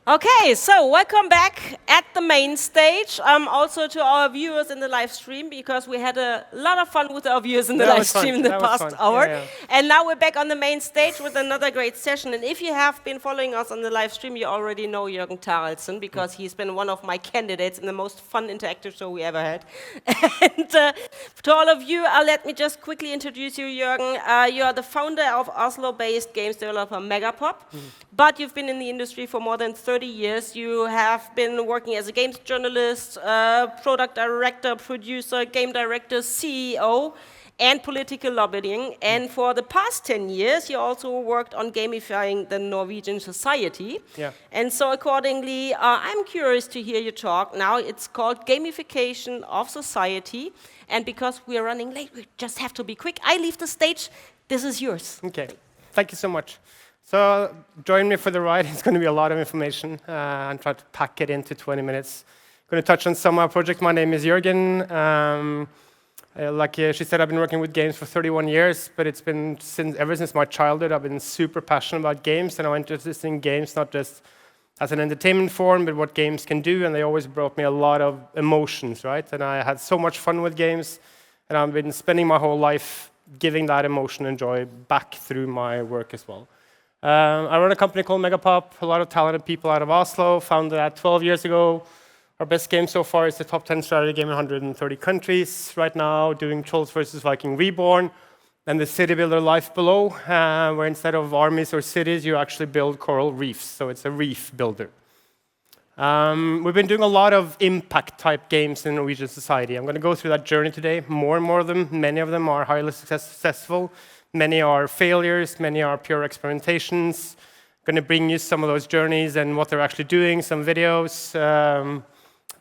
Okay, so welcome back at the main stage. Also to our viewers in the live stream, because we had a lot of fun with our viewers in the live stream in the past hour. And now we're back on the main stage with another great session. And if you have been following us on the live stream, you already know Jørgen Tharaldsen, because he's been one of my candidates in the most fun interactive show we ever had. And to all of you, let me just quickly introduce you, Jørgen. You are the founder of Oslo-based games developer Megapop, but you've been in the industry for more than 30 years. You have been working as a games journalist, product director, producer, game director, CEO, and political lobbying. And for the past 10 years, you also worked on gamifying the Norwegian society. Yeah. And so accordingly, I'm curious to hear you talk. Now it's called Gamification of Society. And because we are running late, we just have to be quick. I leave the stage. This is yours. Okay. Thank you so much. So join me for the ride. It's going to be a lot of information. I'm trying to pack it into 20 minutes. I'm going to touch on some of our projects. My name is Jørgen. Like she said, I've been working with games for 31 years, but it's been ever since my childhood. I've been super passionate about games, and I'm interested in games not just as an entertainment form, but what games can do, and they always brought me a lot of emotions, right? And I had so much fun with games, and I've been spending my whole life giving that emotion and joy back through my work as well. I run a company called Megapop, a lot of talented people out of Oslo, founded that 12 years ago. Our best game so far is the top 10 strategy game in 130 countries right now, doing Trolls vs. Viking Reborn, and the city builder Life Below, where instead of armies or cities, you actually build coral reefs, so it's a reef builder. We've been doing a lot of impact-type games in Norwegian society. I'm going to go through that journey today, more and more of them. Many of them are highly successful. Many are failures, many are pure experimentations. Going to bring you some of those journeys and what they're actually doing, some videos,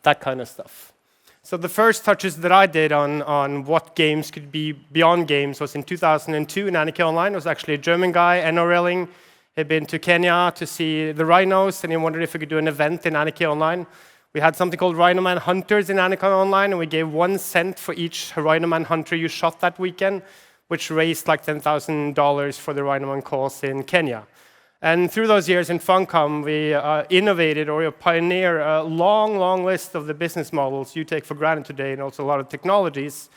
that kind of stuff. So the first touches that I did on what games could be beyond games was in 2002 in Anarchy Online. It was actually a German guy, Enno Relling. He'd been to Kenya to see the rhinos, and he wondered if we could do an event in Anarchy Online. We had something called Rhino Man Hunters in Anarchy Online, and we gave 1 cent for each Rhino Man Hunter you shot that weekend, which raised like $10,000 for the Rhino Man cause in Kenya. And through those years in Funcom, we innovated or pioneered a long, long list of the business models you take for granted today, and also a lot of technologies.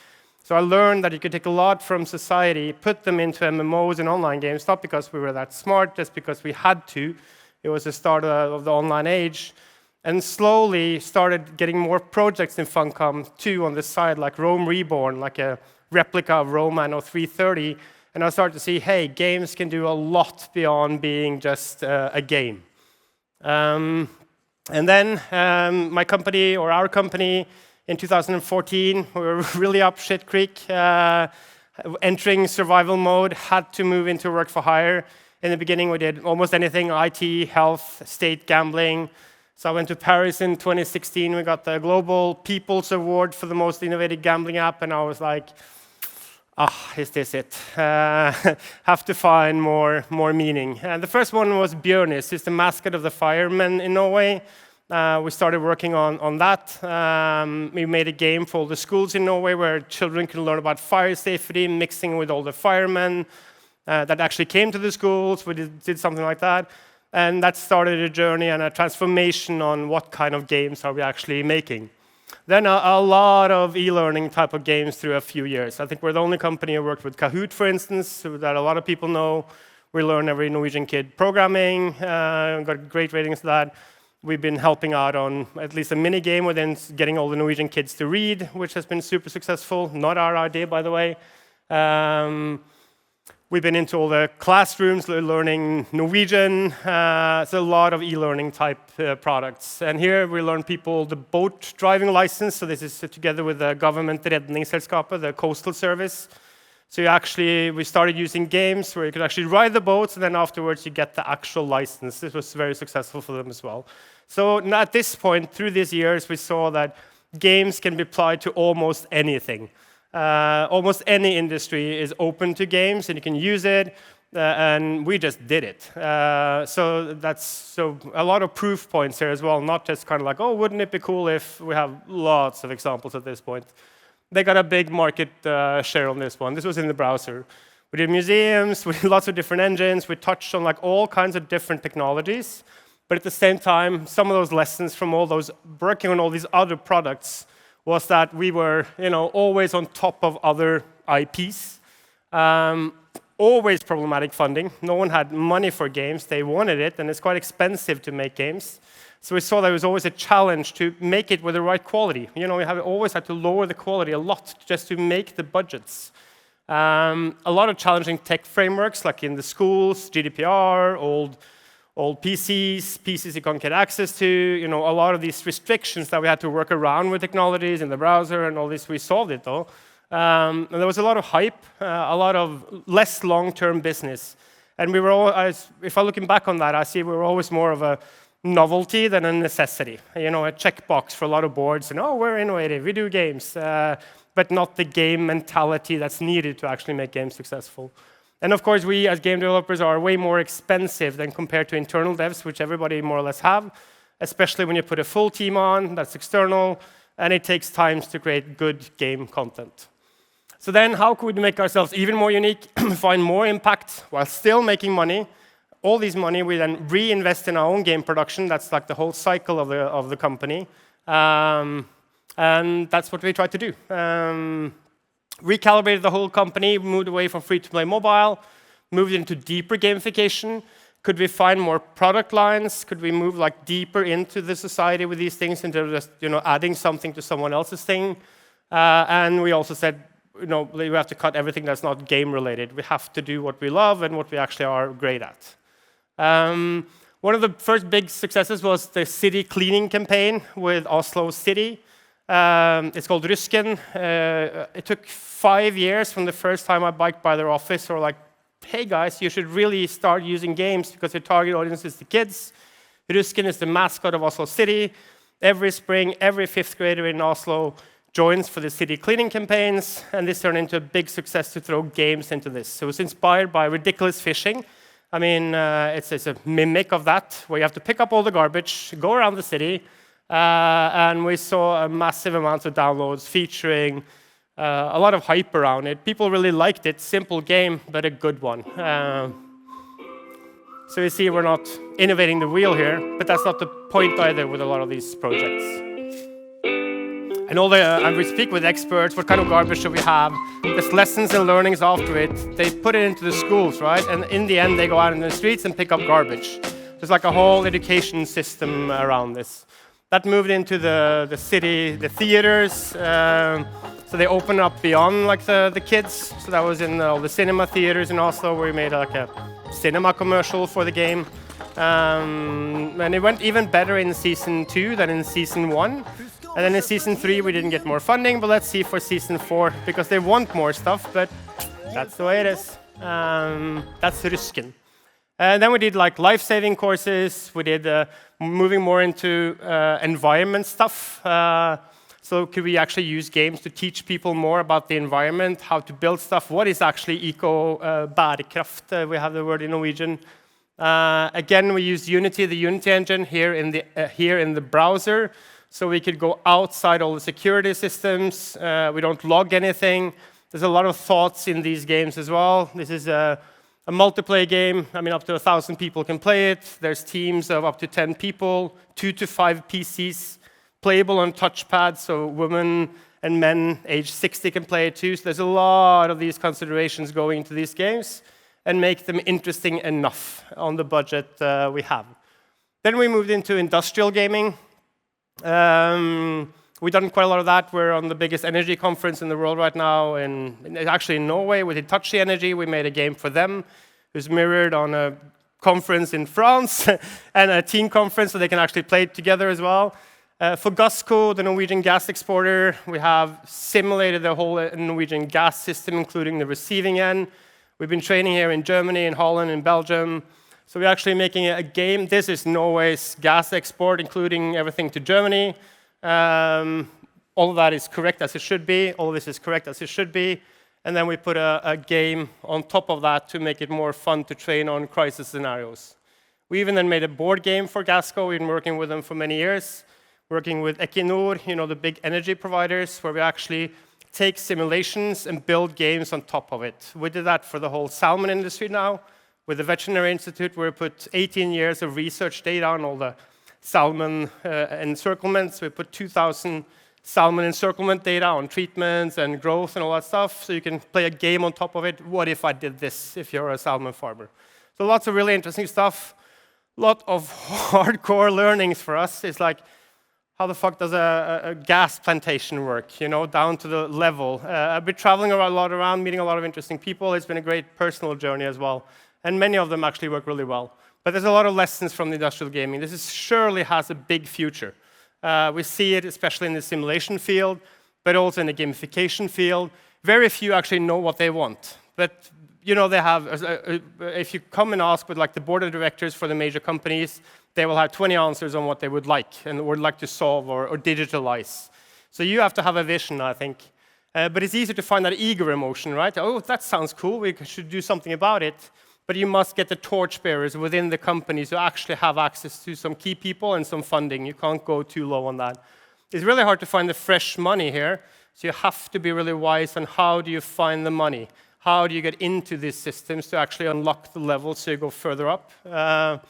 So I learned that you could take a lot from society, put them into MMOs and online games, not because we were that smart, just because we had to. It was the start of the online age. And slowly started getting more projects in Funcom, too, on the side, like Rome Reborn, like a replica of Rome Anno 330, and I started to see, hey, games can do a lot beyond being just a game. And then my company, or our company, in 2014, we were really up shit creek, entering survival mode, had to move into work for hire. In the beginning, we did almost anything, IT, health, state, gambling. So I went to Paris in 2016. We got the Global People's Award for the most innovative gambling app, and I was like, is this it? Have to find more meaning. And the first one was Bjørnis. It's the mascot of the firemen in Norway. We started working on that. We made a game for all the schools in Norway where children can learn about fire safety, mixing with all the firemen that actually came to the schools. We did something like that. And that started a journey and a transformation on what kind of games are we actually making. Then a lot of e-learning type of games through a few years. I think we're the only company who worked with Kahoot, for instance, that a lot of people know. We learn every Norwegian kid programming, got great ratings for that. We've been helping out on at least a mini game within getting all the Norwegian kids to read, which has been super successful. Not our idea, by the way. We've been into all the classrooms, learning Norwegian. It's a lot of e-learning type products. And here we learn people the boat driving license. So this is together with the government Redningsselskapet, the coastal service. So we started using games where you could actually ride the boats, and then afterwards you get the actual license. This was very successful for them as well. So at this point, through these years, we saw that games can be applied to almost anything. Almost any industry is open to games, and you can use it, and we just did it. So a lot of proof points here as well, not just kind of like, oh, wouldn't it be cool if we have lots of examples at this point. They got a big market share on this one. This was in the browser. We did museums, we did lots of different engines, we touched on like all kinds of different technologies But at the same time, some of those lessons from all those working on all these other products was that we were, always on top of other IPs. Always problematic funding. No one had money for games. They wanted it, and it's quite expensive to make games. So we saw there was always a challenge to make it with the right quality. We always had to lower the quality a lot just to make the budgets. A lot of challenging tech frameworks, like in the schools, GDPR, old PCs you can't get access to, a lot of these restrictions that we had to work around with technologies in the browser and all this. We solved it, though. And there was a lot of hype, a lot of less long-term business. And we were all, if I'm looking back on that, I see we were always more of a novelty than a necessity. A checkbox for a lot of boards, and we're innovative, we do games, but not the game mentality that's needed to actually make games successful. And of course, we as game developers are way more expensive than compared to internal devs, which everybody more or less have, especially when you put a full team on that's external, and it takes time to create good game content. So then how could we make ourselves even more unique, find more impact while still making money? All this money we then reinvest in our own game production. That's like the whole cycle of the company. And that's what we tried to do. Recalibrated the whole company, moved away from free-to-play mobile, moved into deeper gamification. Could we find more product lines? Could we move deeper into the society with these things instead of just adding something to someone else's thing? And we also said, we have to cut everything that's not game-related. We have to do what we love and what we actually are great at. One of the first big successes was the city cleaning campaign with Oslo City. It's called Rusken. It took 5 years from the first time I biked by their office, or hey guys, you should really start using games because your target audience is the kids. Rusken is the mascot of Oslo City. Every spring, every 5th grader in Oslo joins for the city cleaning campaigns, and this turned into a big success to throw games into this. So it was inspired by Ridiculous Fishing. It's a mimic of that, where you have to pick up all the garbage, go around the city, and we saw a massive amount of downloads featuring a lot of hype around it. People really liked it. Simple game, but a good one. So you see, we're not innovating the wheel here, but that's not the point either with a lot of these projects. And we speak with experts, what kind of garbage should we have? There's lessons and learnings after it. They put it into the schools, right? And in the end, they go out in the streets and pick up garbage. There's a whole education system around this. That moved into the city, the theaters. So they opened up beyond the kids. So that was in all the cinema theaters in Oslo, where we made a cinema commercial for the game. And it went even better in season 2 than in season 1. And then in season 3, we didn't get more funding, but let's see for season 4, because they want more stuff, but that's the way it is. That's Rusken. And then we did life-saving courses. We did moving more into environment stuff. So could we actually use games to teach people more about the environment, how to build stuff? What is actually eco-bærekraft? We have the word in Norwegian. Again, we used Unity, the Unity engine, here in the browser. So we could go outside all the security systems. We don't log anything. There's a lot of thoughts in these games as well. This is a multiplayer game. Up to 1,000 people can play it. There's teams of up to 10 people, 2 to 5 PCs, playable on touchpads, so women and men age 60 can play it too. So there's a lot of these considerations going into these games and make them interesting enough on the budget we have. Then we moved into industrial gaming. We've done quite a lot of that. We're on the biggest energy conference in the world right now, and actually in Norway with Hitachi Energy. We made a game for them, who's mirrored on a conference in France and a team conference, so they can actually play it together as well. For Gassco, the Norwegian gas exporter, we have simulated the whole Norwegian gas system, including the receiving end. We've been training here in Germany, in Holland, in Belgium. So we're actually making a game. This is Norway's gas export, including everything to Germany. All of that is correct as it should be. All of this is correct as it should be. And then we put a game on top of that to make it more fun to train on crisis scenarios. We even then made a board game for Gassco. We've been working with them for many years, working with Equinor, the big energy providers, where we actually take simulations and build games on top of it. We did that for the whole salmon industry now, With the Veterinary Institute, we put 18 years of research data on all the salmon encirclements. We put 2,000 salmon encirclement data on treatments and growth and all that stuff, so you can play a game on top of it. What if I did this if you're a salmon farmer? So lots of really interesting stuff. A lot of hardcore learnings for us. It's like, how the fuck does a gas plantation work, you know, down to the level. I've been traveling a lot around, meeting a lot of interesting people. It's been a great personal journey as well. And many of them actually work really well. But there's a lot of lessons from the industrial gaming. This surely has a big future. We see it especially in the simulation field, but also in the gamification field. Very few actually know what they want. But you know, they have, if you come and ask with like the board of directors for the major companies, they will have 20 answers on what they would like and would like to solve or digitalize. So you have to have a vision, I think. But it's easy to find that eager emotion, right? Oh, that sounds cool. We should do something about it. But you must get the torchbearers within the companies who actually have access to some key people and some funding. You can't go too low on that. It's really hard to find the fresh money here. So you have to be really wise on how do you find the money. How do you get into these systems to actually unlock the levels so you go further up? The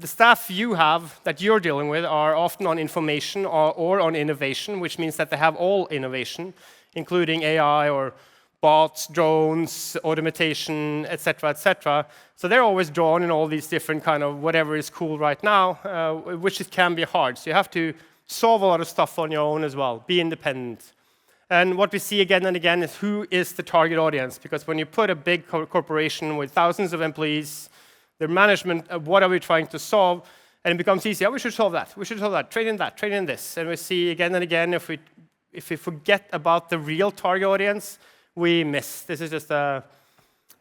staff you have that you're dealing with are often on information or on innovation, which means that they have all innovation, including AI or bots, drones, automation, etc., etc. So they're always drawn in all these different kind of whatever is cool right now, which it can be hard. So you have to solve a lot of stuff on your own as well, be independent. And what we see again and again is who is the target audience, because when you put a big corporation with thousands of employees, their management, what are we trying to solve? And it becomes easy. Oh, we should solve that. We should solve that. Trade in this. And we see again and again if we forget about the real target audience, we miss. This is just the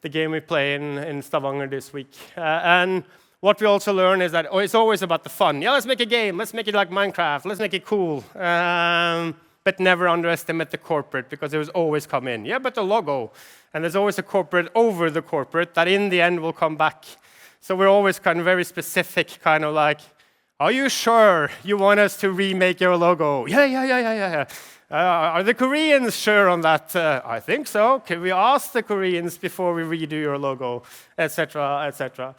game we play in Stavanger this week. And what we also learn is that it's always about the fun. Yeah, let's make a game. Let's make it like Minecraft. Let's make it cool. But never underestimate the corporate, because it will always come in. Yeah, but the logo. And there's always a corporate over the corporate that in the end will come back. So we're always kind of very specific, kind of like, are you sure you want us to remake your logo? Yeah. Are the Koreans sure on that? I think so. Can we ask the Koreans before we redo your logo, etc., etc.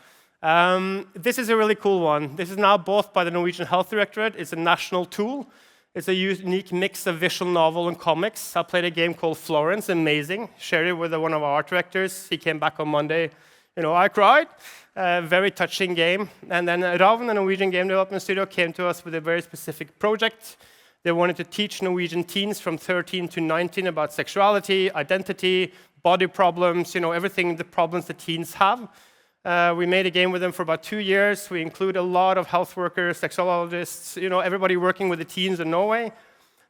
This is a really cool one. This is now bought by the Norwegian Health Directorate. It's a national tool. It's a unique mix of visual novel and comics. I played a game called Florence, amazing. Shared it with one of our art directors. He came back on Monday. You know, I cried. Very touching game. And then Ravn, the Norwegian game development studio, came to us with a very specific project. They wanted to teach Norwegian teens from 13 to 19 about sexuality, identity, body problems, you know, everything, the problems that teens have. We made a game with them for about 2 years. We include a lot of health workers, sexologists, you know, everybody working with the teens in Norway.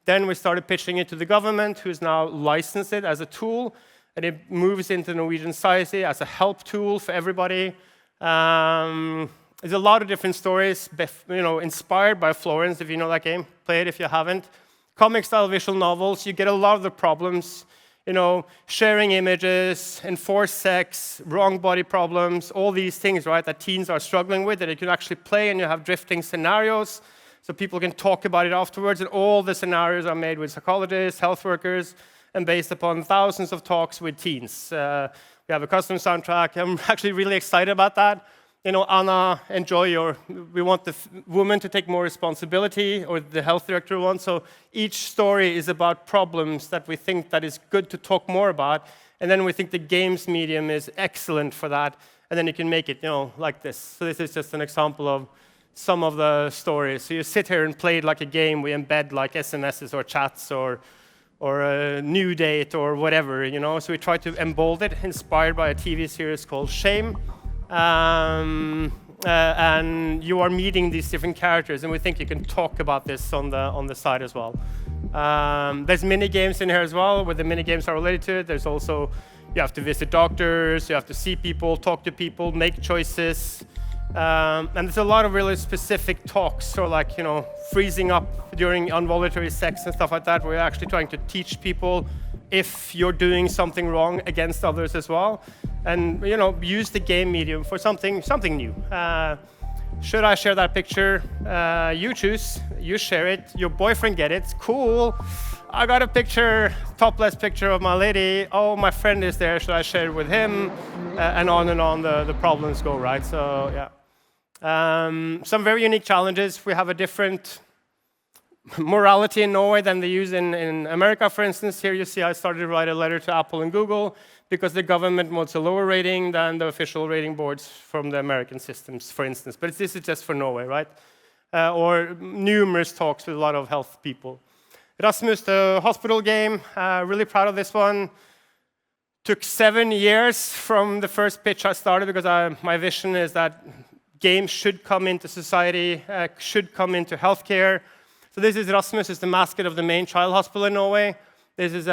Then we started pitching it to the government, who's now licensed it as a tool, and it moves into Norwegian society as a help tool for everybody. There's a lot of different stories, you know, inspired by Florence, if you know that game. Play it if you haven't. Comic-style visual novels, you get a lot of the problems. You know, sharing images, enforced sex, wrong body problems, all these things, right, that teens are struggling with, that you can actually play, and you have drifting scenarios, so people can talk about it afterwards, and all the scenarios are made with psychologists, health workers, and based upon thousands of talks with teens. We have a custom soundtrack. I'm actually really excited about that. You know, Anna, enjoy we want the woman to take more responsibility, or the health director wants. So each story is about problems that we think that is good to talk more about. And then we think the games medium is excellent for that. And then you can make it, you know, like this. So this is just an example of some of the stories. So you sit here and play it like a game. We embed like SMSs or chats or a new date or whatever, you know. So we try to embold it, inspired by a TV series called Shame. And you are meeting these different characters, and we think you can talk about this on the side as well. There's mini games in here as well, where the mini games are related to it. There's also, you have to visit doctors, you have to see people, talk to people, make choices. And there's a lot of really specific talks, or like, you know, freezing up during involuntary sex and stuff like that, where you're actually trying to teach people if you're doing something wrong against others as well. And, you know, use the game medium for something new. Should I share that picture? You choose. You share it. Your boyfriend get it. Cool. I got a picture, topless picture of my lady. Oh, my friend is there. Should I share it with him? And on the problems go, right? So yeah. Some very unique challenges. We have a different morality in Norway than they use in America, for instance. Here you see I started to write a letter to Apple and Google because the government wants a lower rating than the official rating boards from the American systems, for instance. But this is just for Norway, right? Or numerous talks with a lot of health people. Rasmus, the hospital game, really proud of this one. Took 7 years from the first pitch I started because my vision is that games should come into society, should come into healthcare. So this is Rasmus, is the mascot of the main child hospital in Norway. This is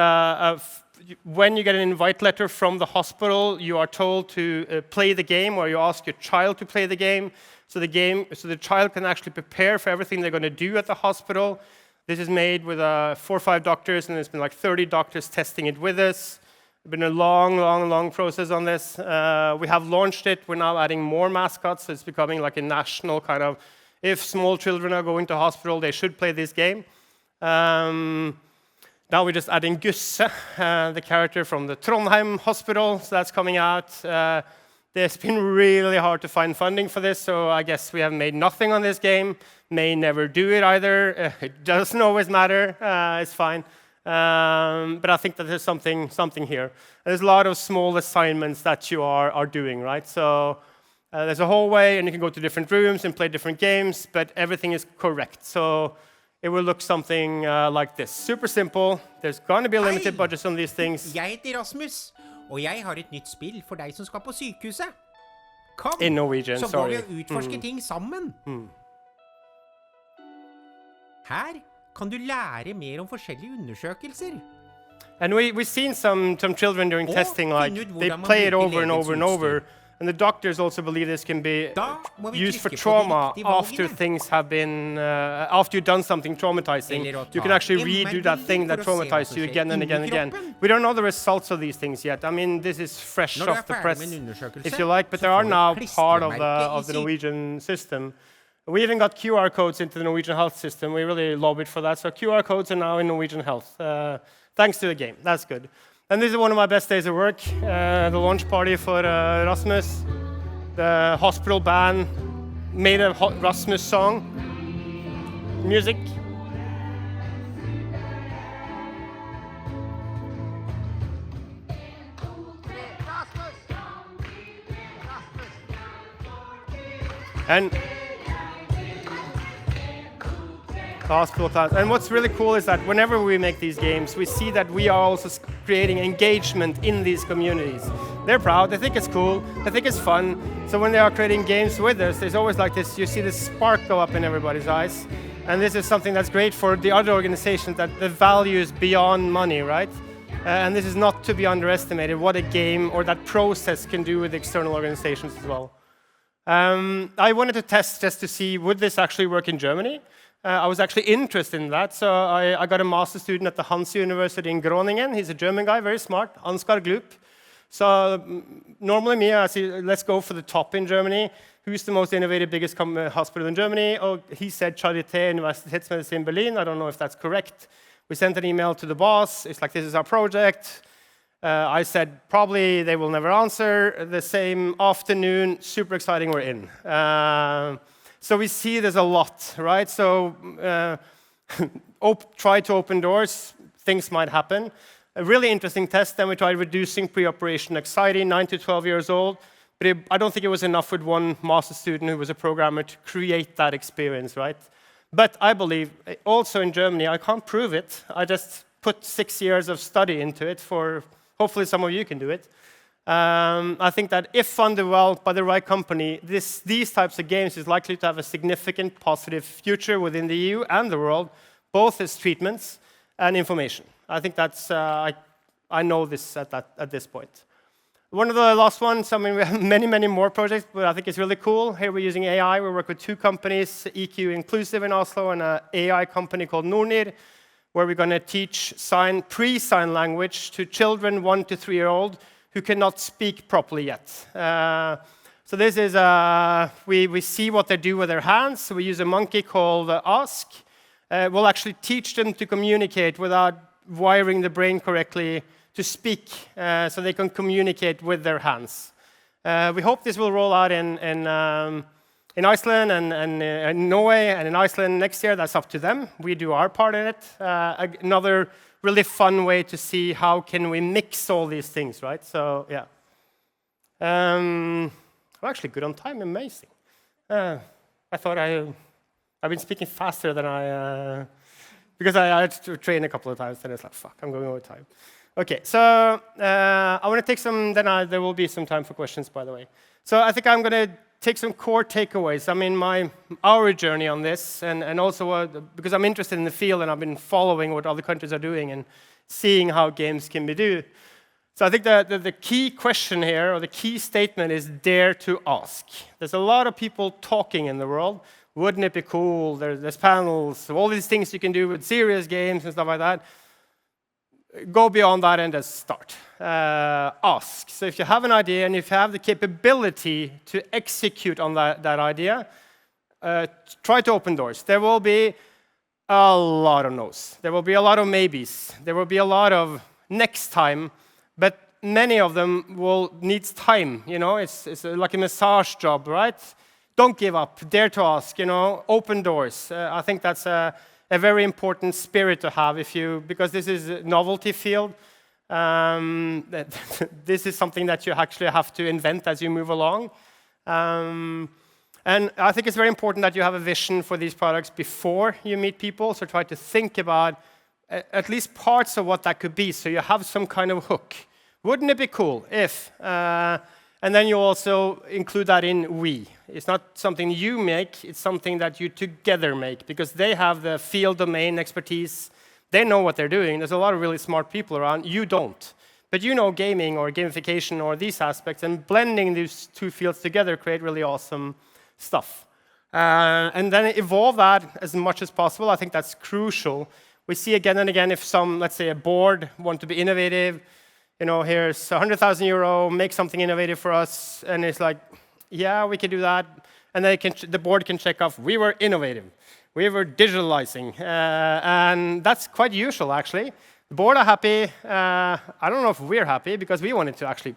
when you get an invite letter from the hospital, you are told to play the game, or you ask your child to play the game. So the child can actually prepare for everything they're going to do at the hospital. This is made with 4 or 5 doctors, and there's been like 30 doctors testing it with us. It's been a long process on this. We have launched it. We're now adding more mascots, so it's becoming like a national kind of, if small children are going to hospital, they should play this game. Now we're just adding Gusse, the character from the Trondheim hospital, so that's coming out. It's been really hard to find funding for this, so I guess we have made nothing on this game. May never do it either. It doesn't always matter. It's fine. But I think that there's something here. There's a lot of small assignments that you are doing, right? So there's a hallway, and you can go to different rooms and play different games, but everything is correct. So it will look something like this. Super simple. There's going to be a limited budget on these things. Jeg heter Rasmus, og jeg har et nytt spill for deg som skal på sykehuset. Kom, In Norwegian, så sorry. går vi og utforsker ting sammen. Her kan du lære mer om forskjellige undersøkelser. And we've seen some children during testing, like they play it over and over and over. And the doctors also believe this can be used for trauma after things have been, after you've done something traumatizing. You can actually redo that thing that traumatized you again and again and again. We don't know the results of these things yet. I mean, this is fresh off the press, if you like, but they are now part of the Norwegian system. We even got QR codes into the Norwegian health system. We really lobbied for that. So QR codes are now in Norwegian health, thanks to the game. That's good. And this is one of my best days of work, the launch party for Rasmus. The hospital band made a Rasmus song. Music. And hospital class. And what's really cool is that whenever we make these games, we see that we are also creating engagement in these communities. They're proud, they think it's cool, they think it's fun. So when they are creating games with us, there's always like this, you see this spark go up in everybody's eyes. And this is something that's great for the other organizations, that the value is beyond money, right? And this is not to be underestimated, what a game or that process can do with external organizations as well. I wanted to test just to see, would this actually work in Germany? I was actually interested in that, so I got a master student at the Hansa University in Groningen. He's a German guy, very smart, Ansgar Glup. So normally me, I say, let's go for the top in Germany. Who's the most innovative, biggest hospital in Germany? Oh, he said Charité Universitätsmedizin Berlin. I don't know if that's correct. We sent an email to the boss. It's like, this is our project. I said, probably they will never answer. The same afternoon, super exciting, we're in. So we see there's a lot, right? So try to open doors, things might happen. A really interesting test, then we tried reducing pre-operation anxiety, 9 to 12 years old. But I don't think it was enough with one master student who was a programmer to create that experience, right? But I believe, also in Germany, I can't prove it. I just put 6 years of study into it for, hopefully some of you can do it. I think that if funded well by the right company, these types of games is likely to have a significant positive future within the EU and the world, both as treatments and information. I think that's, I know this at this point. One of the last ones, I mean, we have many more projects, but I think it's really cool. Here we're using AI. We work with 2 companies, EQ Inclusive in Oslo and an AI company called Nornir, where we're going to teach pre-sign language to children 1 to 3-year-old who cannot speak properly yet. So this is, we see what they do with their hands. So we use a monkey called Ask, will actually teach them to communicate without wiring the brain correctly to speak, so they can communicate with their hands. We hope this will roll out in Iceland and in Norway and in Iceland next year. That's up to them. We do our part in it. Another really fun way to see how can we mix all these things, right? So yeah. I'm actually good on time. Amazing. I thought I've been speaking faster than because I had to train a couple of times, and it's like, fuck, I'm going over time. Okay, so I want to take some, then there will be some time for questions, by the way. So I think I'm going to take some core takeaways. I mean, our journey on this, and also because I'm interested in the field, and I've been following what other countries are doing and seeing how games can be done. So I think the key question here, or the key statement, is dare to ask. There's a lot of people talking in the world. Wouldn't it be cool? There's panels, all these things you can do with serious games and stuff like that. Go beyond that and just start. Ask. So if you have an idea and if you have the capability to execute on that idea, try to open doors. There will be a lot of no's. There will be a lot of maybes. There will be a lot of next time, but many of them will need time. You know, it's like a massage job, right? Don't give up. Dare to ask. You know, open doors. I think that's a very important spirit to have because this is a novelty field. This is something that you actually have to invent as you move along. And I think it's very important that you have a vision for these products before you meet people. So try to think about at least parts of what that could be, so you have some kind of hook. Wouldn't it be cool if... and then you also include that in we. It's not something you make, it's something that you together make, because they have the field domain expertise. They know what they're doing. There's a lot of really smart people around. You don't. But you know gaming or gamification or these aspects, and blending these two fields together create really awesome stuff. And then evolve that as much as possible. I think that's crucial. We see again and again if some, let's say a board, want to be innovative, you know, here's €100,000, make something innovative for us, and it's like, yeah, we can do that, and then the board can check off, we were innovative, we were digitalizing, and that's quite usual, actually. The board are happy. I don't know if we're happy, because we want it to actually,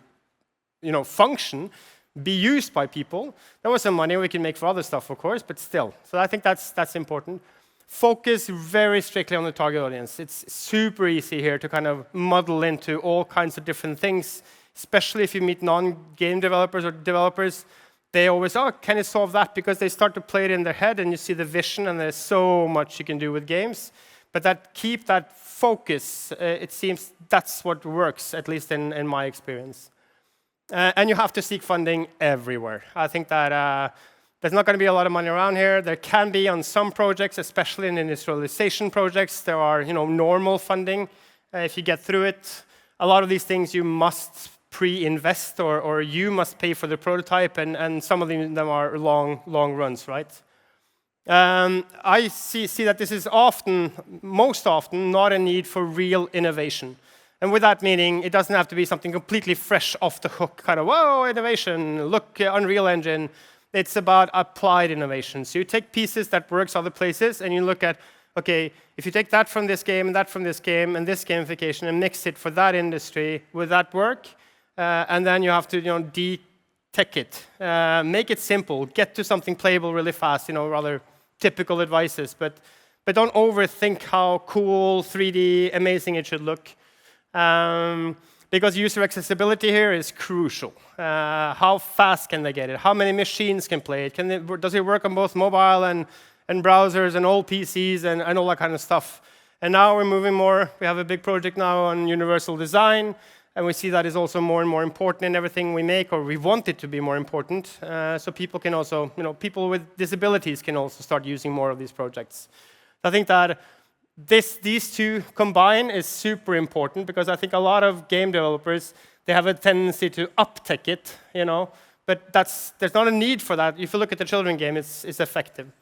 you know, function, be used by people. There was some money we can make for other stuff, of course, but still. So I think that's important. Focus very strictly on the target audience. It's super easy here to kind of muddle into all kinds of different things, especially if you meet non-game developers or developers. They always, oh, can you solve that? Because they start to play it in their head, and you see the vision, and there's so much you can do with games. But keep that focus. It seems that's what works, at least in my experience. And you have to seek funding everywhere. I think that there's not going to be a lot of money around here. There can be on some projects, especially in industrialization projects. There are, you know, normal funding if you get through it. A lot of these things you must pre-invest, or you must pay for the prototype, and some of them are long runs, right? I see that this is most often, not a need for real innovation. And with that meaning, it doesn't have to be something completely fresh off the hook, kind of, whoa, innovation, look, Unreal Engine. It's about applied innovation. So you take pieces that works other places, and you look at, okay, if you take that from this game, and that from this game, and this gamification, and mix it for that industry, would that work? And then you have to, you know, de-tech it. Make it simple. Get to something playable really fast, you know, rather typical advices. But don't overthink how cool, 3D, amazing it should look. Because user accessibility here is crucial. How fast can they get it? How many machines can play it? Does it work on both mobile and browsers and old PCs and all that kind of stuff? And now we're moving more. We have a big project now on universal design, and we see that is also more and more important in everything we make, or we want it to be more important. So people can also, you know, people with disabilities can also start using more of these projects. I think that these two combined is super important, because I think a lot of game developers, they have a tendency to up-tech it, you know, but there's not a need for that. If you look at the children game, it's effective.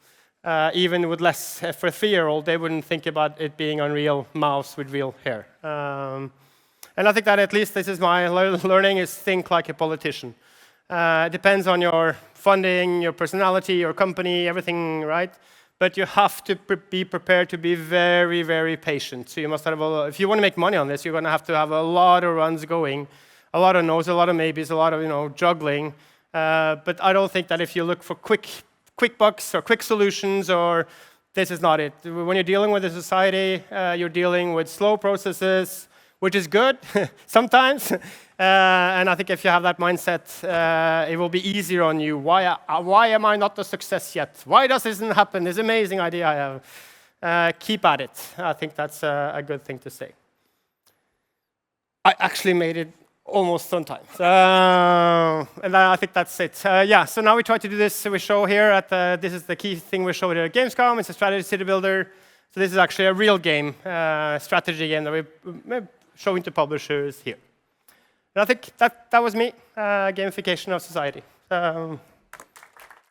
Even with less, for a 3-year-old, they wouldn't think about it being on real mouse with real hair. And I think that at least this is my learning, is think like a politician. It depends on your funding, your personality, your company, everything, right? but you have to be prepared to be very, very patient. So you must have if you want to make money on this, you're going to have a lot of runs going, a lot of no's, a lot of maybes, a lot of juggling. But I don't think that if you look for quick bucks or quick solutions, or this is not it. When you're dealing with a society, you're dealing with slow processes, which is good sometimes. And I think if you have that mindset, it will be easier on you. Why am I not a success yet? Why does this not happen? This amazing idea I have. Keep at it. I think that's a good thing to say. I actually made it almost on time. And I think that's it. Yeah, so now we try to do this. So we show here this is the key thing we showed at Gamescom. It's a strategy city builder. So this is actually a real game, strategy game that we're showing to publishers here. And I think that was me, gamification of society.